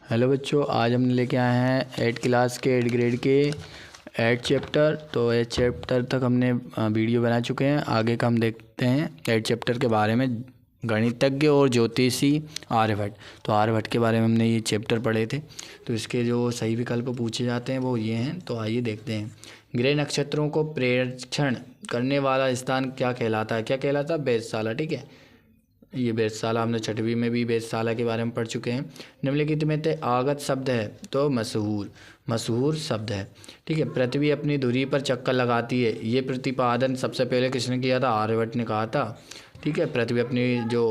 Hello बच्चों, आज हमने लेके आए हैं 8 क्लास के 8 ग्रेड के 8 चैप्टर। तो 8 चैप्टर तक हमने वीडियो बना चुके हैं। आगे का हम देखते हैं 8 चैप्टर के बारे में। गणितज्ञ और ज्योतिषी आर्यभट्ट। तो आर्यभट्ट के बारे में हमने ये चैप्टर पढ़े थे। तो इसके जो सही विकल्प पूछे जाते हैं वो ये हैं। तो आइए देखते हैं। ग्रह नक्षत्रों को प्रेक्षण करने वाला स्थान क्या कहलाता है? क्या कहलाता है? वेधशाला। ठीक है, ये वेधशाला हमने छठवीं में भी वेधशाला के बारे में पढ़ चुके हैं। निम्नलिखित में से आगत शब्द है तो मशहूर, मशहूर शब्द है। ठीक है, पृथ्वी अपनी धुरी पर चक्कर लगाती है। ये प्रतिपादन सबसे पहले किसने किया था? आर्यभट्ट ने कहा था। ठीक है, पृथ्वी अपनी जो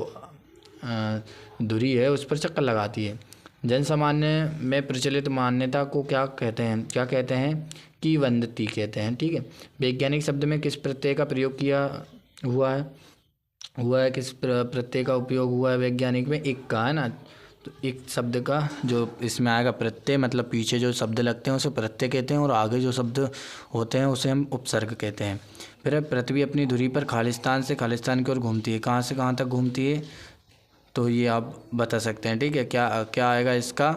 धुरी है उस पर चक्कर लगाती है। जन सामान्य में प्रचलित मान्यता को क्या कहते हैं? क्या कहते हैं? किंवदंती कहते हैं। ठीक है, वैज्ञानिक शब्द में किस प्रत्यय का प्रयोग किया हुआ है? किस प्रत्यय का उपयोग हुआ है वैज्ञानिक में? एक का है ना। तो एक शब्द का जो इसमें आएगा प्रत्यय, मतलब पीछे जो शब्द लगते हैं उसे प्रत्यय कहते हैं और आगे जो शब्द होते हैं उसे हम उपसर्ग कहते हैं। फिर पृथ्वी अपनी धुरी पर खालिस्तान से खालिस्तान की ओर घूमती है। कहाँ से कहाँ तक घूमती है? तो ये आप बता सकते हैं। ठीक है, क्या क्या आएगा इसका?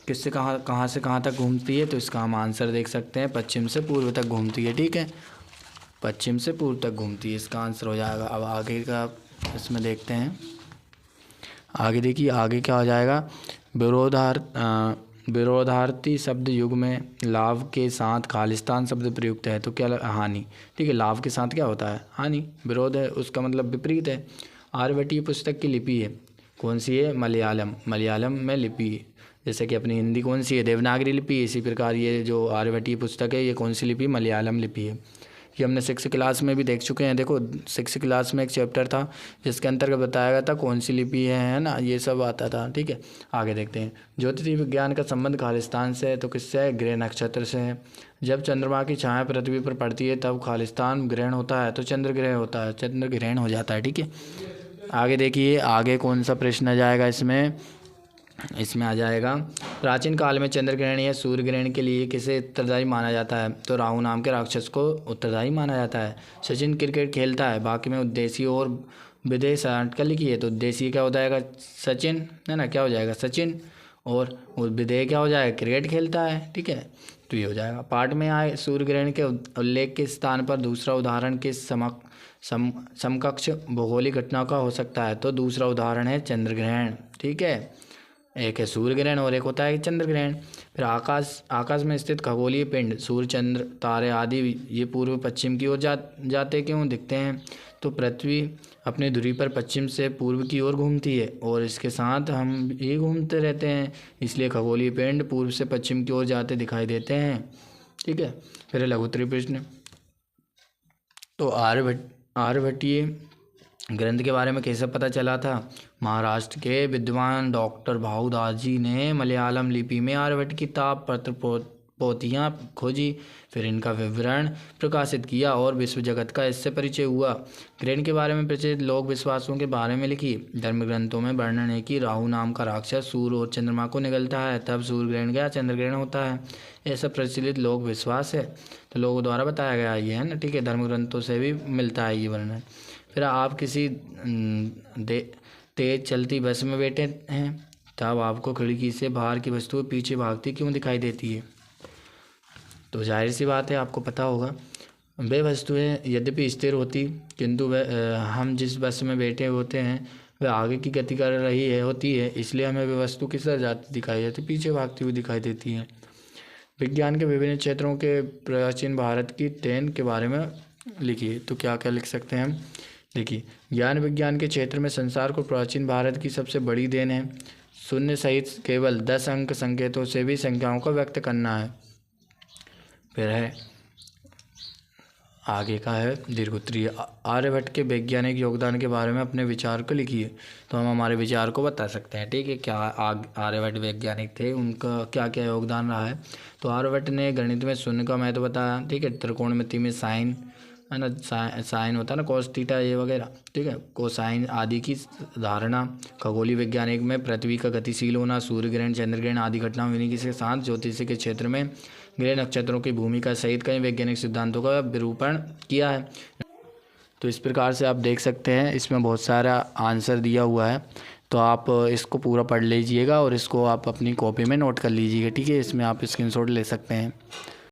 किससे कहाँ से कहाँ तक घूमती है? तो इसका हम आंसर देख सकते हैं, पश्चिम से पूर्व तक घूमती है। ठीक है, पश्चिम से पूर्व तक घूमती है, इसका आंसर हो जाएगा। अब आगे का इसमें देखते हैं। आगे देखिए, आगे क्या हो जाएगा? विरोधार्थी शब्द युग में लाभ के साथ खालिस्तान शब्द प्रयुक्त है तो क्या? हानि। ठीक है, लाभ के साथ क्या होता है? हानि। विरोध है उसका मतलब विपरीत है। आर्यभट्टीय पुस्तक की लिपि है कौन सी है? मलयालम। मलयालम में लिपि है। जैसे कि अपनी हिंदी कौन सी है? देवनागरी लिपि। इसी प्रकार ये जो आर्यभट्टीय पुस्तक है ये कौन सी लिपि? मलयालम लिपि है। ये हमने 6 क्लास में भी देख चुके हैं। देखो 6 क्लास में एक चैप्टर था जिसके अंतर्गत बताया गया था कौन सी लिपि है ना, ये सब आता था। ठीक है, आगे देखते हैं। ज्योतिषी विज्ञान का संबंध खालिस्तान से है तो किससे है? ग्रह नक्षत्र से है। जब चंद्रमा की छाया पृथ्वी पर पड़ती है तब खालिस्तान ग्रहण होता है तो चंद्र ग्रहण होता है, चंद्र ग्रहण हो जाता है। ठीक है, आगे देखिए, आगे कौन सा प्रश्न आ जाएगा इसमें? इसमें आ जाएगा, प्राचीन काल में चंद्र ग्रहण या सूर्य ग्रहण के लिए किसे उत्तरदायी माना जाता है? तो राहु नाम के राक्षस को उत्तरदायी माना जाता है। सचिन क्रिकेट खेलता है, बाकी में उद्देश्य और विदेश अटकल लिखी है तो उद्देश्य क्या हो जाएगा? सचिन है ना, क्या हो जाएगा? सचिन। और विदेह क्या हो जाएगा? क्रिकेट खेलता है। ठीक है, तो ये हो जाएगा। पाठ में आए सूर्य ग्रहण के उल्लेख के स्थान पर दूसरा उदाहरण के समकक्ष भौगोलिक घटना का हो सकता है? तो दूसरा उदाहरण है चंद्र ग्रहण। ठीक है, एक है सूर्य ग्रहण और एक होता है चंद्र ग्रहण। फिर आकाश में स्थित खगोलीय पिंड सूर्य, चंद्र, तारे आदि ये पूर्व पश्चिम की ओर जाते क्यों दिखते हैं? तो पृथ्वी अपनी धुरी पर पश्चिम से पूर्व की ओर घूमती है और इसके साथ हम ही घूमते रहते हैं, इसलिए खगोलीय पिंड पूर्व से पश्चिम की ओर जाते दिखाई देते हैं। ठीक है, फिर लघुत्तरीय प्रश्न। तो आर्यभट्टीय ग्रंथ के बारे में कैसे पता चला था? महाराष्ट्र के विद्वान डॉक्टर भाऊदाजी ने मलयालम लिपि में आर्यभट्ट की ताम्रपत्र पोथियाँ खोजी, फिर इनका विवरण प्रकाशित किया और विश्व जगत का इससे परिचय हुआ। ग्रहण के बारे में प्रचलित लोक विश्वासों के बारे में लिखी। धर्म ग्रंथों में वर्णन है कि राहु नाम का राक्षस सूर्य और चंद्रमा को निगलता है, तब सूर्य ग्रहण या चंद्र ग्रहण होता है। ऐसा प्रचलित लोक विश्वास है, तो लोगों द्वारा बताया गया ये है ना। ठीक है, धर्म ग्रंथों से भी मिलता है ये वर्णन। फिर आप किसी तेज चलती बस में बैठे हैं तब आपको खिड़की से बाहर की वस्तुएं पीछे भागती क्यों दिखाई देती है? तो जाहिर सी बात है आपको पता होगा, वे वस्तुएं यद्यपि स्थिर होती किंतु हम जिस बस में बैठे होते हैं वह आगे की गति कर रही है होती है, इसलिए हमें वे वस्तु किस तरह जाती दिखाई देती? पीछे भागती हुई दिखाई देती है। विज्ञान के विभिन्न क्षेत्रों के प्राचीन भारत की देन के बारे में लिखिए। तो क्या क्या लिख सकते हैं हम? देखिए, ज्ञान विज्ञान के क्षेत्र में संसार को प्राचीन भारत की सबसे बड़ी देन है। शून्य सहित केवल 10 अंक संकेतों से भी संख्याओं को व्यक्त करना है। फिर है आगे का है दीर्घोत्तरीय। आर्यभट्ट के वैज्ञानिक योगदान के बारे में अपने विचार को लिखिए। तो हम हमारे विचार को बता सकते हैं। ठीक है, क्या आर्यभट्ट वैज्ञानिक थे, उनका क्या क्या योगदान रहा है? तो आर्यभट्ट ने गणित में शून्य का महत्व बताया। ठीक है, त्रिकोणमिति में साइन है ना, साइन होता है ना, कॉस थीटा ये वगैरह। ठीक है, कोसाइन आदि की धारणा। खगोलीय वैज्ञानिक में पृथ्वी का गतिशील होना, सूर्य ग्रहण, चंद्र ग्रहण आदि घटनाओं इन्हीं के साथ ज्योतिष के क्षेत्र में ग्रह नक्षत्रों की भूमिका सहित कई वैज्ञानिक सिद्धांतों का विरूपण किया है। तो इस प्रकार से आप देख सकते हैं इसमें बहुत सारा आंसर दिया हुआ है। तो आप इसको पूरा पढ़ लीजिएगा और इसको आप अपनी कॉपी में नोट कर लीजिएगा, ठीक है। इसमें आप स्क्रीनशॉट ले सकते हैं।